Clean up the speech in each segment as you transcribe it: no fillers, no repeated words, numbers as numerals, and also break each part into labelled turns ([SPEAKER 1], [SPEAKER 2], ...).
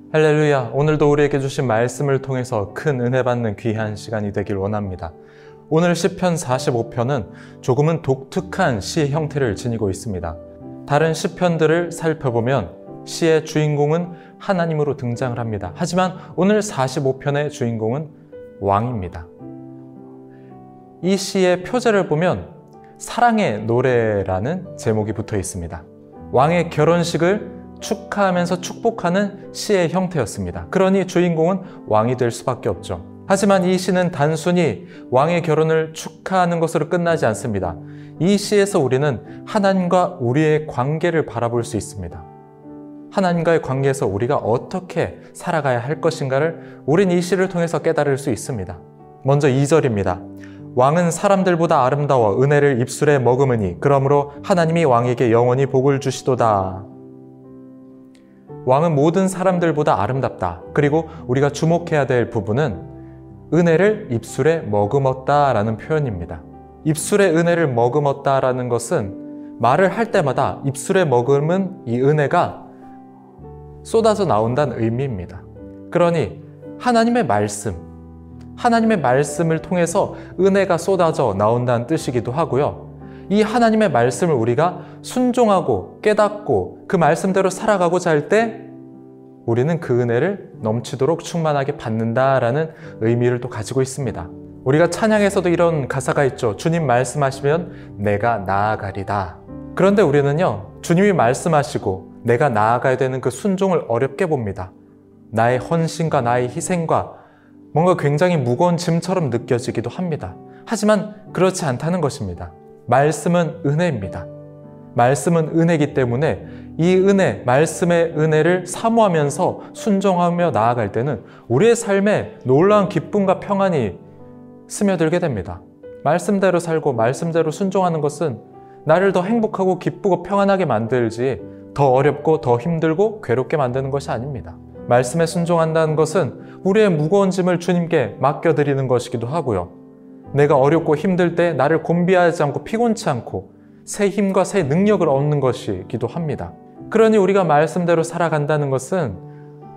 [SPEAKER 1] 할렐루야! 오늘도 우리에게 주신 말씀을 통해서 큰 은혜 받는 귀한 시간이 되길 원합니다. 오늘 시편 45편은 조금은 독특한 시의 형태를 지니고 있습니다. 다른 시편들을 살펴보면 시의 주인공은 하나님으로 등장을 합니다. 하지만 오늘 45편의 주인공은 왕입니다. 이 시의 표제를 보면 사랑의 노래라는 제목이 붙어 있습니다. 왕의 결혼식을 축하하면서 축복하는 시의 형태였습니다. 그러니 주인공은 왕이 될 수밖에 없죠. 하지만 이 시는 단순히 왕의 결혼을 축하하는 것으로 끝나지 않습니다. 이 시에서 우리는 하나님과 우리의 관계를 바라볼 수 있습니다. 하나님과의 관계에서 우리가 어떻게 살아가야 할 것인가를 우린 이 시를 통해서 깨달을 수 있습니다. 먼저 2절입니다. 왕은 사람들보다 아름다워 은혜를 입술에 머금으니 그러므로 하나님이 왕에게 영원히 복을 주시도다. 왕은 모든 사람들보다 아름답다. 그리고 우리가 주목해야 될 부분은 은혜를 입술에 머금었다라는 표현입니다. 입술에 은혜를 머금었다라는 것은 말을 할 때마다 입술에 머금은 이 은혜가 쏟아져 나온다는 의미입니다. 그러니 하나님의 말씀을 통해서 은혜가 쏟아져 나온다는 뜻이기도 하고요. 이 하나님의 말씀을 우리가 순종하고 깨닫고 그 말씀대로 살아가고자 할 때 우리는 그 은혜를 넘치도록 충만하게 받는다라는 의미를 또 가지고 있습니다. 우리가 찬양에서도 이런 가사가 있죠. 주님 말씀하시면 내가 나아가리다. 그런데 우리는요, 주님이 말씀하시고 내가 나아가야 되는 그 순종을 어렵게 봅니다. 나의 헌신과 나의 희생과 뭔가 굉장히 무거운 짐처럼 느껴지기도 합니다. 하지만 그렇지 않다는 것입니다. 말씀은 은혜입니다. 말씀은 은혜이기 때문에 이 은혜, 말씀의 은혜를 사모하면서 순종하며 나아갈 때는 우리의 삶에 놀라운 기쁨과 평안이 스며들게 됩니다. 말씀대로 살고 말씀대로 순종하는 것은 나를 더 행복하고 기쁘고 평안하게 만들지 더 어렵고 더 힘들고 괴롭게 만드는 것이 아닙니다. 말씀에 순종한다는 것은 우리의 무거운 짐을 주님께 맡겨드리는 것이기도 하고요. 내가 어렵고 힘들 때 나를 곤비하지 않고 피곤치 않고 새 힘과 새 능력을 얻는 것이기도 합니다. 그러니 우리가 말씀대로 살아간다는 것은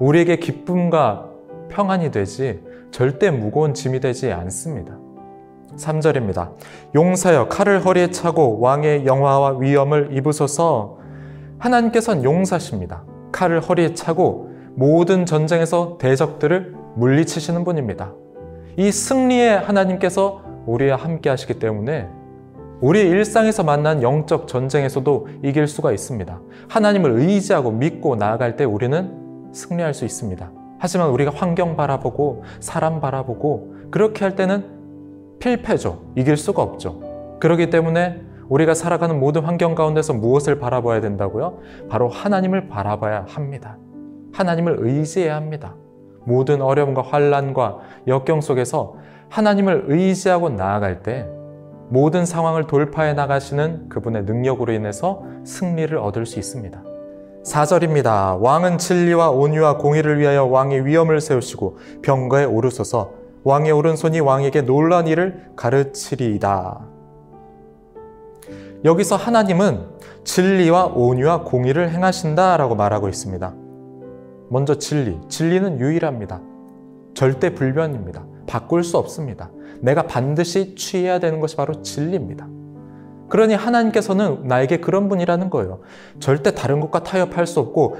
[SPEAKER 1] 우리에게 기쁨과 평안이 되지 절대 무거운 짐이 되지 않습니다. 3절입니다. 용사여 칼을 허리에 차고 왕의 영화와 위엄을 입으소서. 하나님께서는 용사십니다. 칼을 허리에 차고 모든 전쟁에서 대적들을 물리치시는 분입니다. 이 승리의 하나님께서 우리와 함께 하시기 때문에 우리 일상에서 만난 영적 전쟁에서도 이길 수가 있습니다. 하나님을 의지하고 믿고 나아갈 때 우리는 승리할 수 있습니다. 하지만 우리가 환경 바라보고 사람 바라보고 그렇게 할 때는 필패죠. 이길 수가 없죠. 그렇기 때문에 우리가 살아가는 모든 환경 가운데서 무엇을 바라봐야 된다고요? 바로 하나님을 바라봐야 합니다. 하나님을 의지해야 합니다. 모든 어려움과 환난과 역경 속에서 하나님을 의지하고 나아갈 때 모든 상황을 돌파해 나가시는 그분의 능력으로 인해서 승리를 얻을 수 있습니다. 4절입니다. 왕은 진리와 온유와 공의를 위하여 왕의 위엄을 세우시고 병거에 오르소서. 왕의 오른손이 왕에게 놀라운 일을 가르치리이다. 여기서 하나님은 진리와 온유와 공의를 행하신다라고 말하고 있습니다. 먼저 진리는 유일합니다. 절대 불변입니다. 바꿀 수 없습니다. 내가 반드시 취해야 되는 것이 바로 진리입니다. 그러니 하나님께서는 나에게 그런 분이라는 거예요. 절대 다른 것과 타협할 수 없고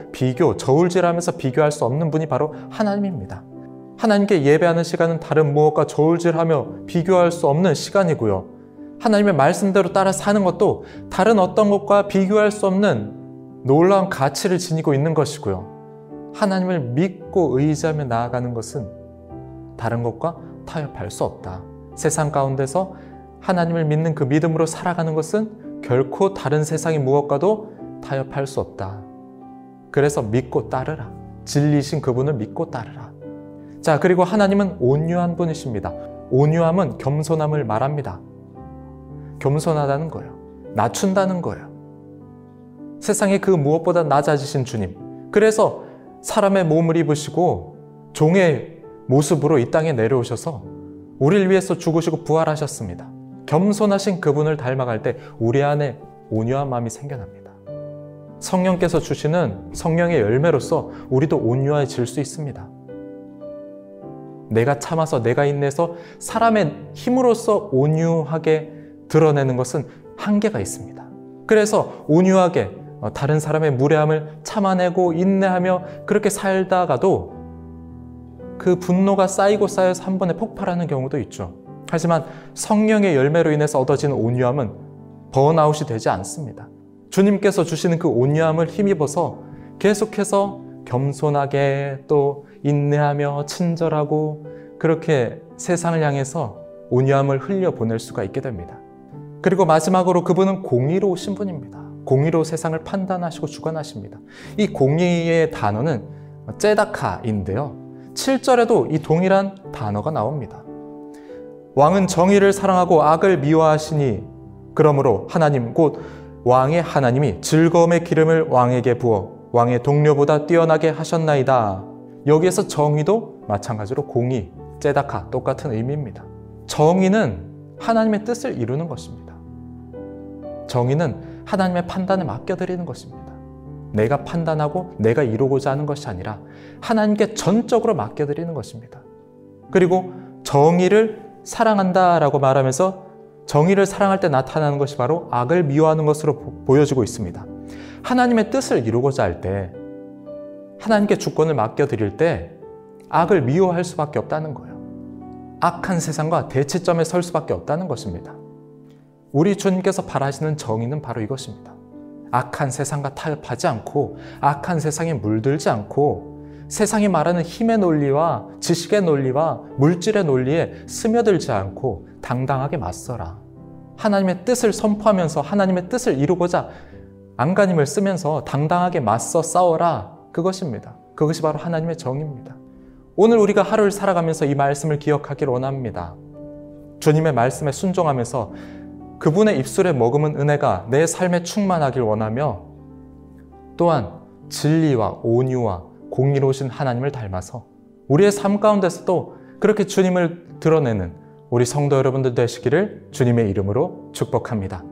[SPEAKER 1] 저울질하면서 비교할 수 없는 분이 바로 하나님입니다. 하나님께 예배하는 시간은 다른 무엇과 저울질하며 비교할 수 없는 시간이고요. 하나님의 말씀대로 따라 사는 것도 다른 어떤 것과 비교할 수 없는 놀라운 가치를 지니고 있는 것이고요. 하나님을 믿고 의지하며 나아가는 것은 다른 것과 타협할 수 없다. 세상 가운데서 하나님을 믿는 그 믿음으로 살아가는 것은 결코 다른 세상의 무엇과도 타협할 수 없다. 그래서 믿고 따르라. 진리신 그분을 믿고 따르라. 자, 그리고 하나님은 온유한 분이십니다. 온유함은 겸손함을 말합니다. 겸손하다는 거예요. 낮춘다는 거예요. 세상에 그 무엇보다 낮아지신 주님. 그래서 사람의 몸을 입으시고 종의 모습으로 이 땅에 내려오셔서 우리를 위해서 죽으시고 부활하셨습니다. 겸손하신 그분을 닮아갈 때 우리 안에 온유한 마음이 생겨납니다. 성령께서 주시는 성령의 열매로서 우리도 온유해질 수 있습니다. 내가 참아서 내가 인내해서 사람의 힘으로써 온유하게 드러내는 것은 한계가 있습니다. 그래서 온유하게 다른 사람의 무례함을 참아내고 인내하며 그렇게 살다가도 그 분노가 쌓이고 쌓여서 한 번에 폭발하는 경우도 있죠. 하지만 성령의 열매로 인해서 얻어지는 온유함은 번아웃이 되지 않습니다. 주님께서 주시는 그 온유함을 힘입어서 계속해서 겸손하게 또 인내하며 친절하고 그렇게 세상을 향해서 온유함을 흘려보낼 수가 있게 됩니다. 그리고 마지막으로 그분은 공의로우신 분입니다. 공의로 세상을 판단하시고 주관하십니다. 이 공의의 단어는 째다카인데요. 7절에도 이 동일한 단어가 나옵니다. 왕은 정의를 사랑하고 악을 미워하시니 그러므로 하나님 곧 왕의 하나님이 즐거움의 기름을 왕에게 부어 왕의 동료보다 뛰어나게 하셨나이다. 여기에서 정의도 마찬가지로 공의, 째다카 똑같은 의미입니다. 정의는 하나님의 뜻을 이루는 것입니다. 정의는 하나님의 판단에 맡겨드리는 것입니다. 내가 판단하고 내가 이루고자 하는 것이 아니라 하나님께 전적으로 맡겨드리는 것입니다. 그리고 정의를 사랑한다라고 말하면서 정의를 사랑할 때 나타나는 것이 바로 악을 미워하는 것으로 보여지고 있습니다. 하나님의 뜻을 이루고자 할 때, 하나님께 주권을 맡겨드릴 때 악을 미워할 수밖에 없다는 거예요. 악한 세상과 대치점에 설 수밖에 없다는 것입니다. 우리 주님께서 바라시는 정의는 바로 이것입니다. 악한 세상과 타협하지 않고 악한 세상에 물들지 않고 세상이 말하는 힘의 논리와 지식의 논리와 물질의 논리에 스며들지 않고 당당하게 맞서라. 하나님의 뜻을 선포하면서 하나님의 뜻을 이루고자 안간힘을 쓰면서 당당하게 맞서 싸워라. 그것입니다. 그것이 바로 하나님의 정의입니다. 오늘 우리가 하루를 살아가면서 이 말씀을 기억하기를 원합니다. 주님의 말씀에 순종하면서 그분의 입술에 머금은 은혜가 내 삶에 충만하길 원하며 또한 진리와 온유와 공의로우신 하나님을 닮아서 우리의 삶 가운데서도 그렇게 주님을 드러내는 우리 성도 여러분들 되시기를 주님의 이름으로 축복합니다.